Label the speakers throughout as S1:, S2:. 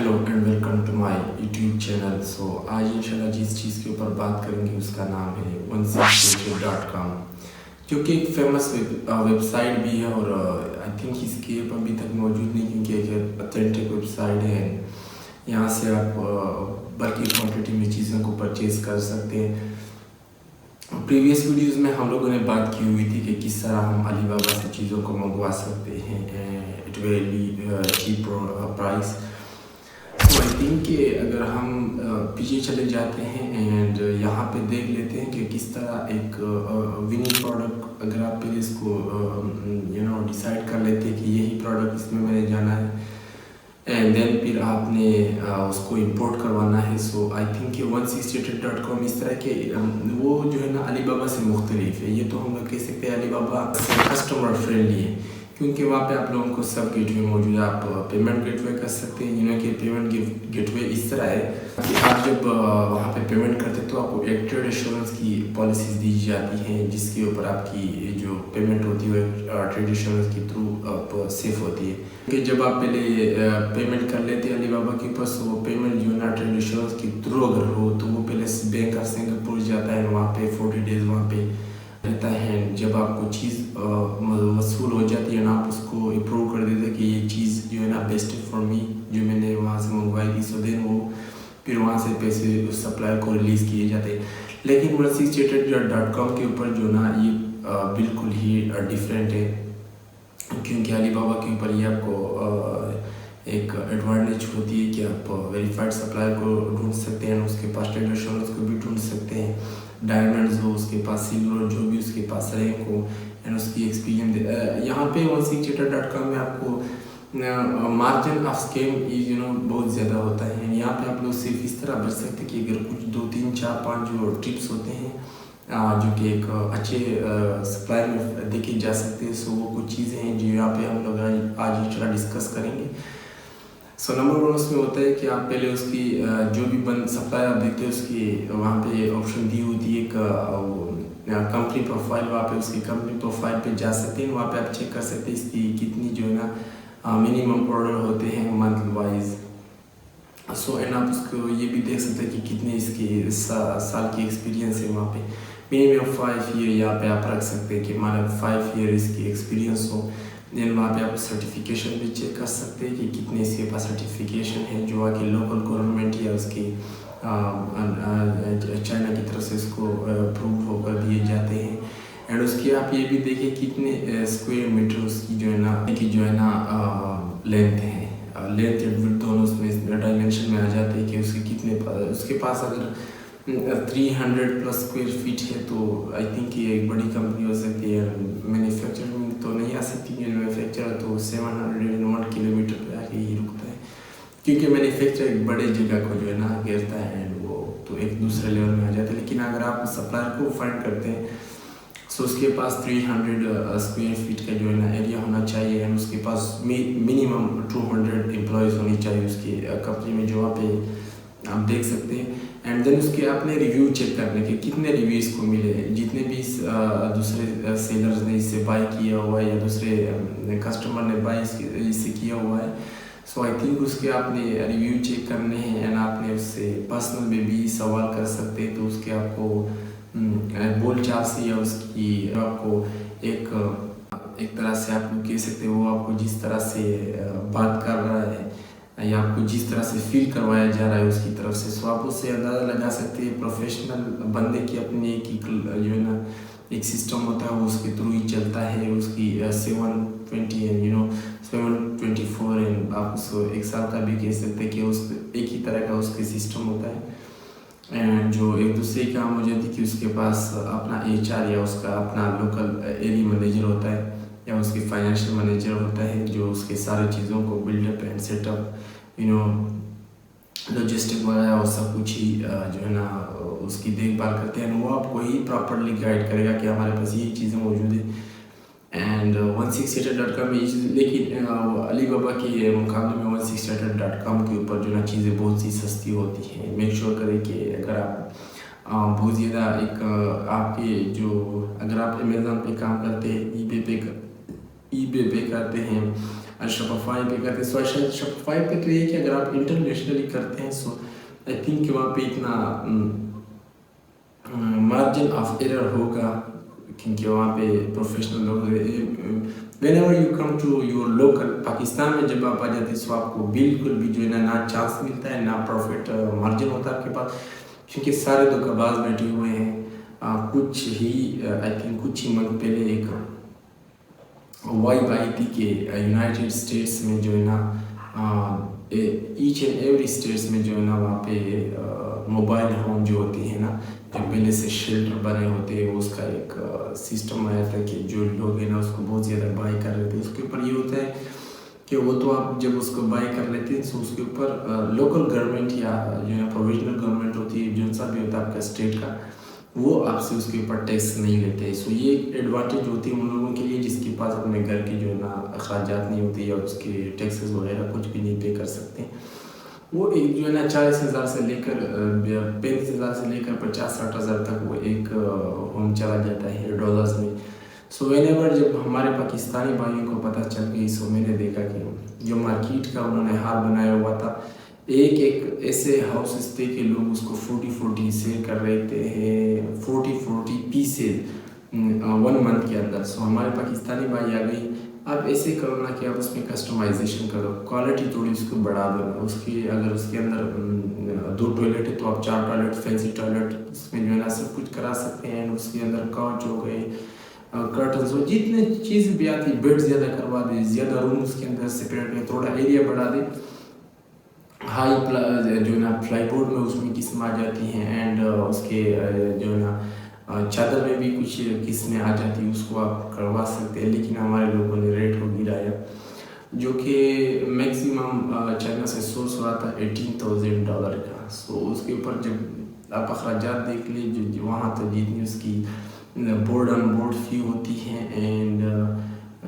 S1: Hello and welcome to my YouTube channel. आज इंशाल्लाह जिस चीज़ के ऊपर बात करेंगे उसका नाम है 168.com, जो कि एक फेमस वेबसाइट भी है और आई थिंक इसकी ऐप अभी तक मौजूद नहीं, क्योंकि एक ऑथेंटिक वेबसाइट है। यहाँ से आप बल्कि क्वांटिटी में चीज़ों को परचेज़ कर सकते हैं। प्रीवियस वीडियोस में हम लोगों ने बात की हुई थी कि किस तरह हम अलीबाबा से चीज़ों को मंगवा सकते हैं एट वेरी चीप प्राइस। तो आई थिंक कि अगर हम पीछे चले जाते हैं एंड यहाँ पे देख लेते हैं कि किस तरह एक विनिंग प्रोडक्ट, अगर आप पहले इसको डिसाइड कर लेते हैं कि यही प्रोडक्ट इसमें मैंने जाना है एंड देन फिर आपने उसको इंपोर्ट करवाना है। सो आई थिंक कि 168.com इस तरह के वो जो है ना अलीबाबा से मुख्तलिफ है। ये तो हम लोग कह सकते हैं अलीबाबा कस्टमर फ्रेंडली है, क्योंकि वहाँ पे आप लोगों को सब गेटवे मौजूद है। आप पेमेंट गेटवे कर सकते हैं। कि पेमेंट गेटवे इस तरह है कि आप जब वहाँ पे पेमेंट करते हैं तो आपको एक ट्रेड एश्योरेंस की पॉलिसीज दी जाती हैं, जिसके ऊपर आपकी जो पेमेंट होती है ट्रेड एश्योरेंस के थ्रू आप सेफ होती है। कि जब आप पहले पेमेंट कर लेते हैं अलीबाबा के ऊपर, वो पेमेंट जो है ना ट्रेड एश्योरेंस के थ्रू अगर हो तो वो पहले बैंक ऑफ सिंगापुर जाता है, वहाँ पे 40 डेज वहाँ पे रहता है। जब आपको चीज़ वसूल हो जाती है ना, आप उसको अप्रूव कर देते हैं कि ये चीज़ जो है ना बेस्ट फॉर मी, जो मैंने वहाँ से मंगवाई थी। सो देन वो फिर वहाँ से पैसे उस सप्लायर को रिलीज़ किए जाते हैं। लेकिन 168.com के ऊपर जो ना ये बिल्कुल ही डिफरेंट है, क्योंकि अलीबाबा के ऊपर ये आपको एक एडवांटेज होती है कि आप वेरीफाइड सप्लायर को ढूंढ सकते हैं, उसके पास ट्रेड एश्योरेंस को भी ढूंढ सकते हैं, डायमंड्स हो उसके पास, सिल्वर जो भी उसके पास रैंक हो एंड उसकी एक्सपीरियंस। यहाँ पे 168.com में आपको मार्जिन ऑफ स्कैम बहुत ज़्यादा होता है। यहाँ पे आप लोग सिर्फ इस तरह बच सकते हैं कि अगर कुछ 2 3 4 5 जो टिप्स होते हैं जो कि एक अच्छे सप्लायर में देखे जा सकते हैं। सो वो कुछ चीज़ें हैं जो यहाँ पे हम लोग आज इंशाल्लाह डिस्कस करेंगे। सो नंबर 1 उसमें होता है कि आप पहले उसकी जो भी बंद सप्लायर आप देखते हैं उसकी वहाँ पे ऑप्शन दी होती है कंपनी प्रोफाइल। वहाँ पे उसकी कंपनी प्रोफाइल पे जा सकते हैं, वहाँ पे आप चेक कर सकते हैं इसकी कितनी जो है ना मिनिमम ऑर्डर होते हैं मंथ वाइज। सो एंड आप उसको ये भी देख सकते हैं कि कितने इसके साल की एक्सपीरियंस है। वहाँ पे मिनिमम 5 ईयर यहाँ पे आप रख सकते हैं कि माना 5 ईयर इसकी एक्सपीरियंस हो। देन वहाँ पे आप सर्टिफिकेशन भी चेक कर सकते हैं कि कितने इसके पास सर्टिफिकेशन है, जो आके लोकल गवर्नमेंट या उसकी चाइना की तरफ से इसको अप्रूव होकर दिए जाते हैं। एंड उसकी आप ये भी देखिए कितने स्क्वायर मीटर उसकी जो है ना लेंथ है। लेंथ एंड विड्थ दोनों उसमें डायमेंशन में आ जाते हैं कि उसके कितने उसके पास अगर 300 प्लस स्क्वायर फीट है तो आई थिंक ये एक बड़ी कंपनी हो सकती है। मैन्युफैक्चरिंग तो नहीं आ सकती, मैन्युफैक्चर तो 701 किलोमीटर पे आके ही रुकता है, क्योंकि मैन्युफैक्चर एक बड़े जगह को जो है ना घेरता है एंड वो तो एक दूसरे लेवल में आ जाता है। लेकिन अगर आप सप्लायर को फाइंड करते हैं सो उसके पास 300 स्क्वायर फीट का जो है ना एरिया होना चाहिए एंड उसके पास मिनिमम 200 एम्प्लॉयज़ होनी चाहिए उसकी कंपनी में, जो वहाँ पे आप देख सकते हैं। एंड देन उसके आपने रिव्यू चेक करने के कितने रिव्यूज़ को मिले, जितने भी दूसरे सेलर्स ने इससे बाय किया हुआ है या दूसरे कस्टमर ने बाय इससे किया हुआ है। सो आई थिंक उसके आपने रिव्यू चेक करने हैं एंड आपने उससे पर्सनल में भी सवाल कर सकते हैं। तो उसके आपको बोल चाल से या उसकी आपको एक तरह से आप कह सकते हैं, वो आपको जिस तरह से बात कर रहा है या आपको जिस तरह से फील करवाया जा रहा है उसकी तरफ से, सो आप उससे अंदाज़ा लगा सकते हैं। प्रोफेशनल बंदे की अपनी जो है ना एक सिस्टम होता है, वो उसके थ्रू ही चलता है। उसकी 720 एंड 724 एंड आप उसको 1 साल का भी कह सकते हैं कि उस एक ही तरह का उसके सिस्टम होता है एंड जो एक दूसरे काम हो जाती है कि उसके पास अपना HR या उसका अपना लोकल एरिया मैनेजर होता है या उसकी फाइनेंशियल मैनेजर होता है, जो उसके सारे चीज़ों को बिल्डअप एंड सेटअप लॉजिस्टिक वगैरह और सब कुछ ही जो है ना उसकी देखभाल करते हैं। वो आपको ही प्रॉपरली गाइड करेगा कि हमारे पास ये चीज़ें मौजूद है एंड 168.com में। लेकिन अलीबाबा के मुकाबले में 168.com के ऊपर जो ना चीज़ें बहुत सी सस्ती होती हैं। मेक श्योर करें कि अगर आप बहुत ज़्यादा आपके अगर आप अमेज़न पे काम करते हैं, ईबे पे करते हैं शॉपिफाई पे करते हैं। सो शॉपिफाई पे तो ये कि अगर आप इंटरनेशनली करते हैं सो आई थिंक वहाँ पे इतना मार्जिन ऑफ एरर होगा, क्योंकि वहाँ पे प्रोफेशनल लोग whenever you come to your local Pakistan में जब आप आ जाते हैं तो आपको बिल्कुल भी जो है ना चांस मिलता है ना प्रॉफिट मार्जिन होता है आपके पास, क्योंकि सारे धोखेबाज बैठे हुए हैं। कुछ ही आई थिंक कुछ ही मंथ पहले एक YYT के यूनाइटेड स्टेट्स में जो है ना ईच एंड एवरी स्टेट्स में जो है ना वहाँ पे मोबाइल होम जो होती है ना, जो पहले से शेल्टर बने होते हैं, उसका एक सिस्टम आया था कि जो लोग हैं ना उसको बहुत ज़्यादा बाई कर रहे थे। उसके ऊपर ये होता है कि वो तो आप जब उसको बाई कर लेते हैं तो उसके ऊपर लोकल गवर्नमेंट या जो है प्रोविजनल गवर्नमेंट होती है, जो सा भी होता है आपका स्टेट का, वो आपसे उसके ऊपर टैक्स नहीं लेते। सो ये एडवांटेज होती है उन लोगों के लिए जिसके पास अपने घर की जो है ना अखराजात नहीं होती या उसके टैक्सेस वगैरह कुछ भी नहीं पे कर सकते। वो एक जो है ना 40,000 से लेकर 35,000 से लेकर 50-60,000 तक वो एक होम चला जाता है डॉलर्स में। सो व्हेनेवर जब हमारे पाकिस्तानी भाइयों को पता चल गई, सो मैंने देखा कि जो मार्केट का उन्होंने हाल बनाया हुआ था, एक ऐसे हाउसेस थे कि लोग उसको 40-40 सेल कर रहे थे, 40-40 पीसेज 1 मंथ के अंदर। सो हमारे पाकिस्तानी भाई आ गई, आप ऐसे करो ना कि आप उसमें कस्टमाइजेशन करो, क्वालिटी थोड़ी उसको बढ़ा दो ना। उसकी अगर उसके अंदर 2 टॉयलेट है तो आप 4 टॉयलेट, फैंसी टॉयलेट उसमें जो है ना सब कुछ करा सकते हैं। उसके अंदर काउच हो गए, कर्टन्स हो, जितने चीज़ भी आती, बेड ज़्यादा करवा दे, ज़्यादा रूम उसके अंदर सेपरेट में, थोड़ा एरिया बढ़ा दे, हाई जो है ना प्लाईवुड में उसमें किस्म आ जाती हैं, एंड उसके जो है ना चादर में भी कुछ किस्में आ जाती है, उसको आप करवा सकते हैं। लेकिन हमारे लोगों ने रेट को गिराया, जो कि मैक्सिमम चाइना से सोर्स हो रहा था $18,000 का। सो उसके ऊपर जब आप अखराजात देख लीजिए, जो वहाँ तो जितनी उसकी बोर्ड ऑन बोर्ड फी होती है, एंड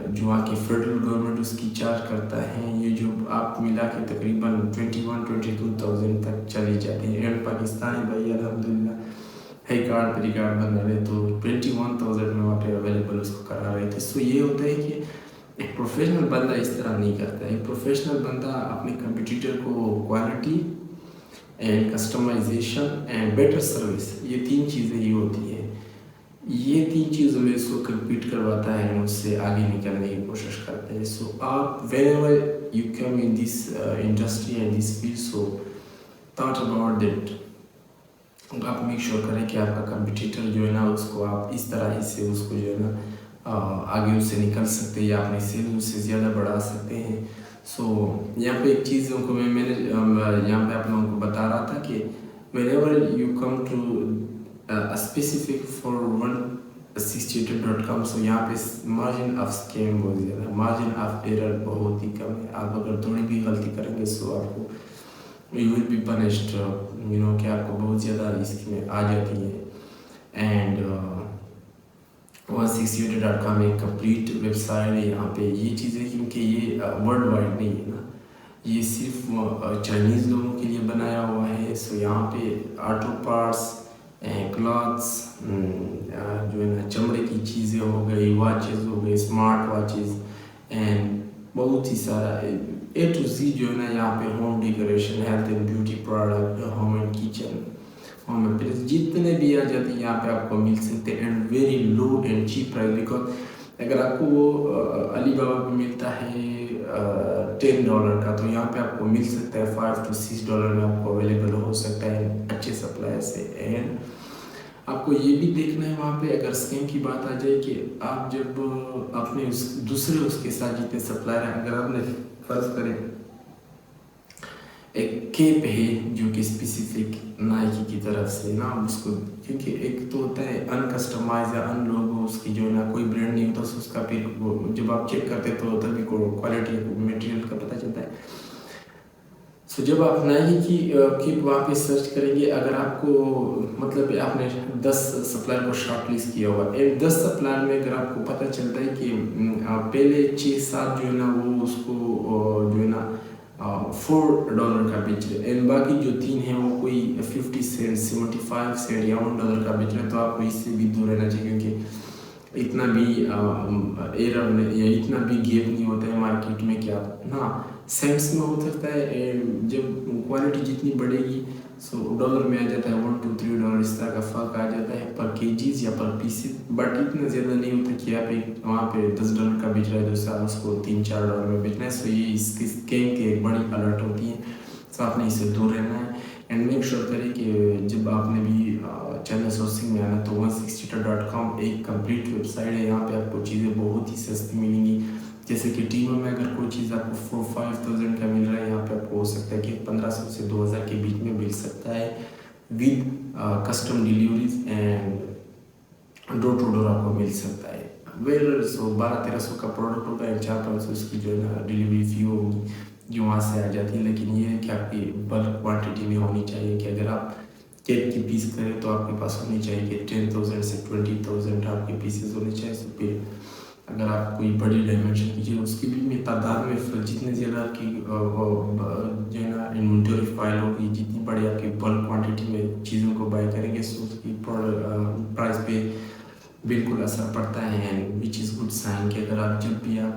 S1: जो वहाँ की फेडरल गवर्नमेंट उसकी चार्ज करता है, ये जो आप मिला के तकरीबन 21-22,000 तक चली जाती है। एंड पाकिस्तानी भाई अल्हम्दुलिल्लाह है कार्ड पे रिकार्ड बना रहे तो 21,000 में वहाँ पे अवेलेबल उसको करा रहे थे। सो ये होता है कि एक प्रोफेशनल बंदा इस तरह नहीं करता है। एक प्रोफेशनल बंदा अपने कंपटीटर को quality and customisation and better service, ये 3 चीज़ें ही होती है, ये 3 चीज़ों में इसको कम्पीट करवाता है, उससे आगे निकलने की कोशिश करते हैं। सो आप whenever you come in this industry and this field, so thought about that, आप मेक श्योर करें कि आपका कंपटीटर जो है ना उसको आप इस तरह ही से उसको जो है ना आगे उससे निकल सकते हैं या अपनी सेल उससे ज़्यादा बढ़ा सकते हैं। सो यहाँ पे एक चीज़ को मैंने यहाँ पे आप लोगों को बता रहा था कि whenever you come to a specific for 168.com, सो यहाँ पे मार्जिन ऑफ स्कैम बहुत ज़्यादा, मार्जिन ऑफ एरर बहुत ही कम है। आप अगर थोड़ी भी गलती करेंगे सो आपको you will be punished, you know कि आपको बहुत ज़्यादा इसमें आ जाती है। एंड 168.com एक कंप्लीट वेबसाइट है। यहाँ पे ये चीज़ें, क्योंकि ये वर्ल्ड वाइड नहीं है ना, ये सिर्फ चाइनीज़ लोगों के लिए बनाया हुआ है। सो यहाँ पे ऑटो पार्ट्स, क्लॉथ्स, जो है ना चमड़े की चीज़ें हो गई, वॉचेज़ हो गई, स्मार्ट वॉचेज़, एंड बहुत ही सारा A to Z जो है ना यहाँ पे home decoration, health and beauty product, home and kitchen, home appliance, जितने भी आ जाते हैं यहाँ पे आपको मिल सकते हैं, and very low and cheap price. Because अगर आपको वो अली बाबा पे मिलता है $10 का, तो यहाँ पे आपको मिल सकता है $5 to $6 में आपको अवेलेबल हो सकता है अच्छे सप्लाई से। एंड आपको ये भी देखना है वहाँ पे, अगर स्कैम की बात आ जाए कि आप जब अपने दूसरे उसके साथ जितने सप्लायर हैं, अगर आपने फर्ज करें एक केप है जो कि स्पेसिफिक नाइकी की तरफ से ना, उसको क्योंकि एक तो होता है अनकस्टमाइज या अन लोगो, उसकी जो है ना कोई ब्रांड नहीं होता, उसका फिर जब आप चेक करते तो तभी को क्वालिटी मटेरियल का पता चलता है। सो जब आप नाइकी की केप वहाँ पे सर्च करेंगे, अगर आपको मतलब आपने 10 सप्लायर को शॉर्ट लिस्ट किया हुआ, 10 सप्लायर में अगर आपको पता चलता है कि पहले 6-7 जो है ना वो उसको जो है ना $4 का बेच रहे, एंड बाकी जो 3 हैं वो कोई 50 सेंट, 75 सेंट या $1 का बेच रहे हैं, तो आपको इससे भी दूर रहना चाहिए। क्योंकि इतना भी एरर या इतना भी गैप नहीं होता है मार्केट में कि आप ना सेंट्स में हो सकता है। जब क्वालिटी जितनी बढ़ेगी सो डॉलर में आ जाता है $1 to $3 इस तरह का फ़र्क आ जाता है पर केजीज या पर पीसेस, बट इतना ज़्यादा नहीं होता कि आप एक वहाँ पे $10 का बेच रहा है दूसरा उसको $3-4 में बेचना है। सो ये इसकी स्कैम की एक बड़ी अलर्ट होती है। सो आपने इससे दूर रहना है एंड मेक श्योर करें कि जब आपने भी चैनल सोर्सिंग में आना तो 160.com एक कंप्लीट वेबसाइट है। यहाँ पे आपको चीज़ें बहुत ही सस्ती मिलेंगी। जैसे कि टीमो में अगर कोई चीज़ आपको 4-5,000 का मिल रहा है, यहाँ पे आपको हो सकता है कि 1500 से 2000 के बीच में मिल सकता है with custom deliveries and door to door आपको मिल सकता है। वेल सो 1200-1300 का प्रोडक्ट होता है, 400-500 उसकी जो है ना डिलीवरी फी होगी जो वहाँ से आ जाती है। लेकिन ये है कि आपकी बल्क क्वांटिटी में होनी चाहिए कि अगर आप केक की पीस करें तो आपके पास होनी चाहिए कि 10,000 से 20,000 आपके पीसेस होने चाहिए। सो फिर अगर आप कोई बड़ी डायमेंशन कीजिए उसकी भी तादाद में फिर जितनी ज़्यादा आपकी जो है ना इन्वेंटरी फाइल होगी, जितनी बड़ी आपकी बल्क क्वांटिटी में चीज़ों को बाय करेंगे सो उसकी प्राइस पे बिल्कुल असर पड़ता है and which is good sign कि अगर आप जब भी आप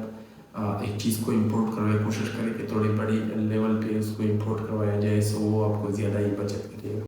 S1: एक चीज़ को इंपोर्ट करवाए कोशिश करें कि थोड़ी बड़ी लेवल पे उसको इंपोर्ट करवाया जाए सो वो आपको ज़्यादा ही बचत करेगा।